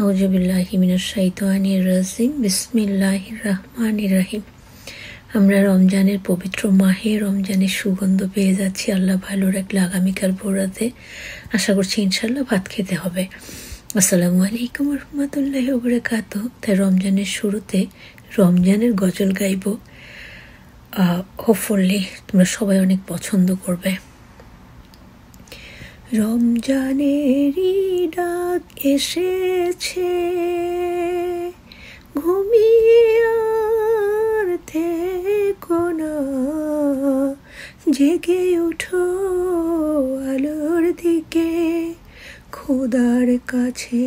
আউযুবিল্লাহি মিনাশ শাইতানির রাজিম। বিসমিল্লাহির রহমানির রহিম। আমরা রমজানের পবিত্র মাহে রমজানের সুগন্ধ পেয়ে যাচ্ছি। আল্লাহ ভালো রাখলে আগামীকাল ভোরাতে আশা করছি ইনশাল্লাহ ভাত খেতে হবে। আসসালামু আলাইকুম রহমতুল্লাহি ওয়া বারাকাতুহু। তাই রমজানের শুরুতে রমজানের গজল গাইব। হোপফুলি তোমরা সবাই অনেক পছন্দ করবে। রমজানেরই ডাক এসেছে, ঘুমিয়ে আর থেকো না, জেগে উঠো আলোর দিকে, খোদার কাছে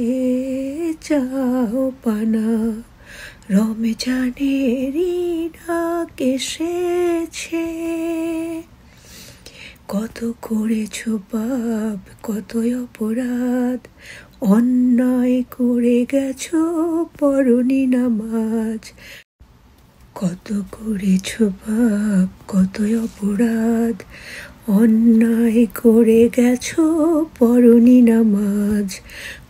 চাও পানা। রমজানেরই ডাক এসেছে। কত করেছো পাপ, কতই অপরাধ, অন্যায় করে গেছো পড়নি নামাজ। কত করেছো পাপ, কতই অপরাধ, অন্যায় করে গেছো পড়নি নামাজ।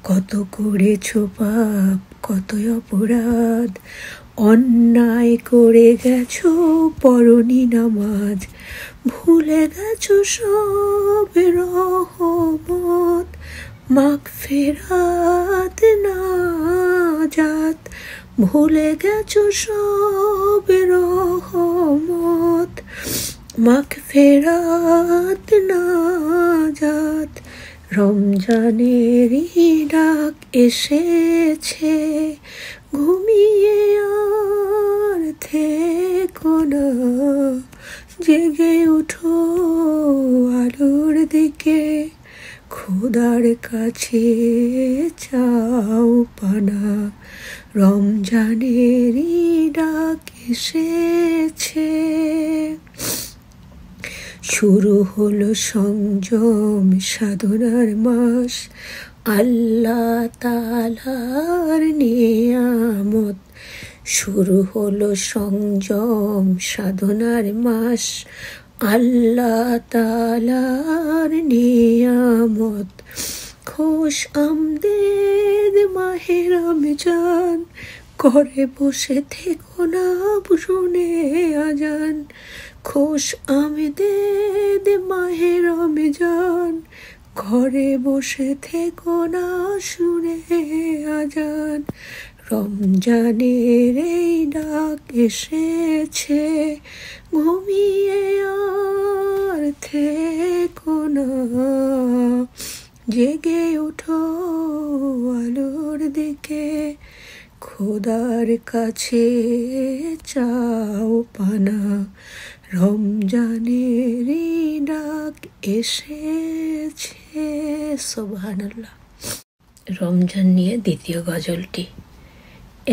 কত করেছো পাপ, কতই অপরাধ, অন্যায় করে গেছো পড়নি নামাজ। ভুলে গেছো সব রহমত, মাগফিরাত নাজাত। ভুলে গেছো সব রহমত, মাগফিরাত নাজাত। রমজানেরই ডাক এসেছে, ঘুমিয়ে আর থেকো না, জেগে উঠো আলোর দিকে, খোদার কাছে চাও পানা। রমজানেরই ডাক এসেছে। শুরু হলো সংযম সাধনার মাস, আল্লাহ তাআলার নিয়ামত। শুরু হলো সংযম সাধনার মাস, আল্লাহ তাআলার নিয়ামত। খোশ আমদেদ মাহে রমজান, ঘরে বসে থেকো না শুনে আজান। খোশ আমদেদ মাহে রমজান, ঘরে বসে থেকো না শুনে আজান। রমজানের এই ডাক এসেছে, ঘুমিয়ে আর থেকো না, জেগে উঠো আলোর দিকে, খোদার কাছে চাও পানা। রমজানেরই ডাক এসেছে। সুবহানাল্লাহ। রমজান নিয়ে দ্বিতীয় গজলটি।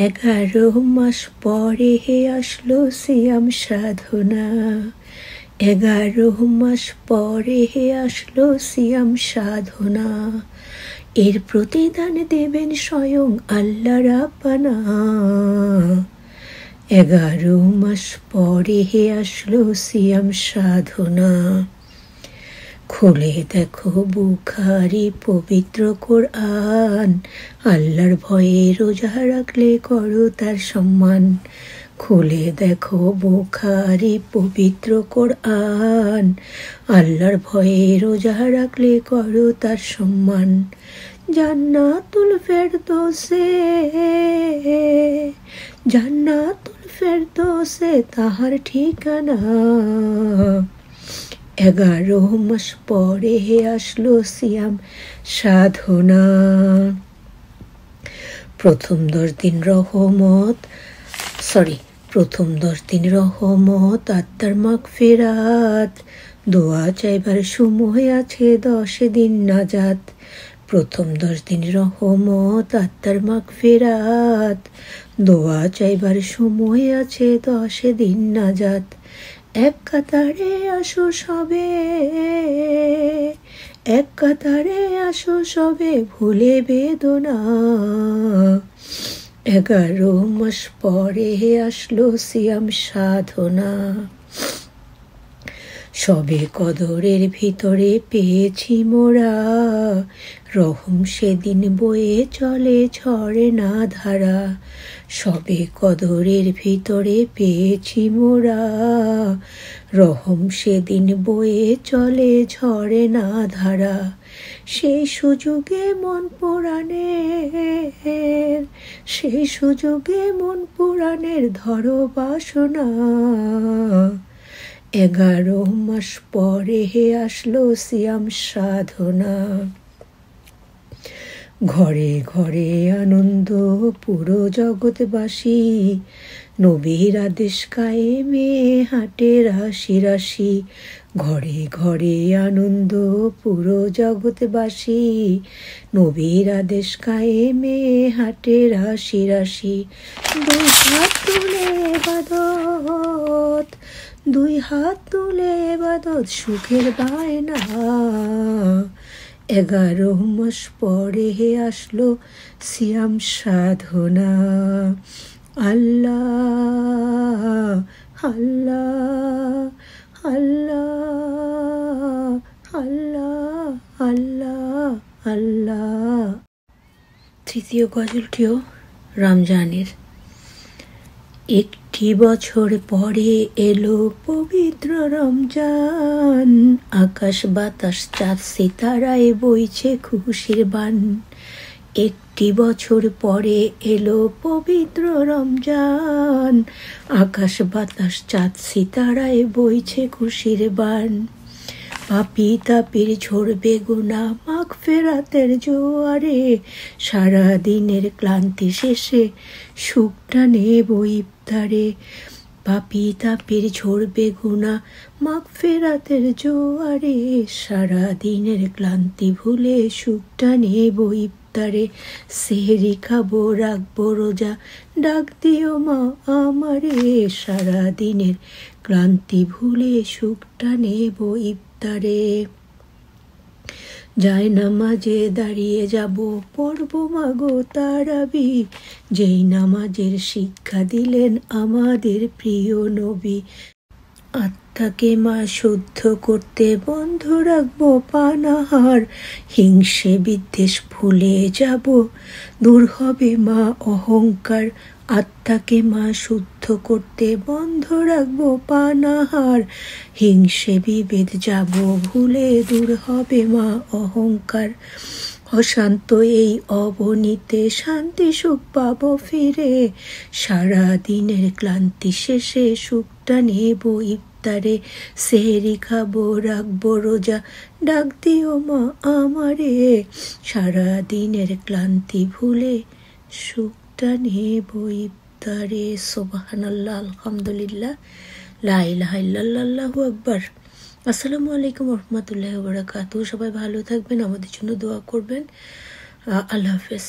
11 মাস পরে আসলো সিয়াম সাধনা, 11 মাস পরে আসলো সিয়াম সাধনা। এর প্রতিদান দেবেন স্বয়ং আল্লাহ রাব্বানা। 11 মাস পরে আসলো সিয়াম সাধনা। খুলে দেখো বুখারি পবিত্র কোরআন, আল্লাহর ভয়ে রোজা রাখলে করো তার সম্মান। খুলে দেখো বুখারি পবিত্র কোরআন, আল্লাহর ভয়ে রোজা রাখলে করো তার সম্মান। জান্নাতুল ফেরদৌসে, জান্নাতুল ফেরদৌসে তাহার ঠিকানা। 11 মাস পরে আসলো সিয়াম সাধনা। প্রথম 10 দিন রহমত, আত্মার মাগফিরাত, দোয়া চাইবার সময় আছে 10 দিন নাজাত। প্রথম 10 দিন রহমত, আত্মার মাগফিরাত, দোয়া চাইবার সময় আছে 10 দিন নাজাত। এক কাতারে আসো সবে, এক কাতারে আসো সবে, ভুলে বেদনা। 11 মাস পরে আসলো সিয়াম সাধনা। সবে কদরের ভিতরে পেয়েছি মোরা, রহম সেদিন বয়ে চলে ঝরে না ধারা। সবে কদরের ভিতরে পেয়েছি মোরা, রহম সেদিন বয়ে চলে ঝরে না ধারা। সেই সুযোগে মন পুরাণের, সেই সুযোগে মন পুরাণের ধরো বাসনা। 11 মাস পরে আসলো সিয়াম সাধনা। ঘরে ঘরে আনন্দ পুরো জগৎবাসী, নবীর আদেশ কায়েমে হাটে রাশি রাশি। ঘরে ঘরে আনন্দ পুরো জগৎবাসী, নবীর আদেশ কায়েমে হাটে রাশি রাশি। দুই হাত তুলে ইবাদত, দুই হাত তুলে ইবাদত সুখের বায়না। 11 মাস পরে আসলো সিয়াম সাধনা। আল্লাহ আল্লাহ আল্লাহ আল্লাহ আল্লাহ আল্লাহ। তৃতীয় গজলটিও রমজানের। একটি বছর পরে এলো পবিত্র রমজান, আকাশ বাতাস চাঁদ সিতারায় বইছে খুশির বান। একটি বছর পরে এলো পবিত্র রমজান, আকাশ বাতাস চাঁদ সিতারায় বইছে খুশির বান। পাপি তাপির ঝরবে গুনাহ মাগফিরাতের জোয়ারে, সারা দিনের ক্লান্তি শেষে সুখটা নেব ইফতারে। পাপি তাপির ঝরবে গুনাহ মাগফিরাতের জোয়ারে, সারা দিনের ক্লান্তি ভুলে সুখটা নেব ইফতারে। সেহরি খাবো রাখবো রোজা, ডাক দিও মা আমারে, সারা দিনের ক্লান্তি ভুলে সুখটা নেব ইফতারে। যায় নামাজে দাঁড়িয়ে যাব পড়ব মাগো তারাবি, যেই নামাজের শিক্ষা দিলেন আমাদের প্রিয় নবী। আত্মাকে মা শুদ্ধ করতে বন্ধ রাখবো পানাহার, হিংসে বিদ্বেষ ভুলে যাব দূর হবে মা অহংকার। আত্মাকে মা শুদ্ধ করতে বন্ধ রাখবো পানাহার, হিংসে বিভেদ যাব ভুলে দূর হবে মা অহংকার। অশান্ত এই অবনীতে শান্তি সুখ পাবো ফিরে, সারা দিনের ক্লান্তি শেষে সুখটা নেব ইফতারে। সেহরি খাবো রাখবো রোজা, ডাক দিও মা আমারে, সারা দিনের ক্লান্তি ভুলে সুখটা নেব ইফতারে। সুবহানাল্লাহ, আলহামদুলিল্লাহ, লা ইলাহা ইল্লাল্লাহ, আল্লাহু আকবার। আসসালামু আলাইকুম রহমতুল্লাহি ওয়া বারাকাতুহু। সবাই ভালো থাকবেন, আমাদের জন্য দোয়া করবেন। আল্লাহ হাফেজ।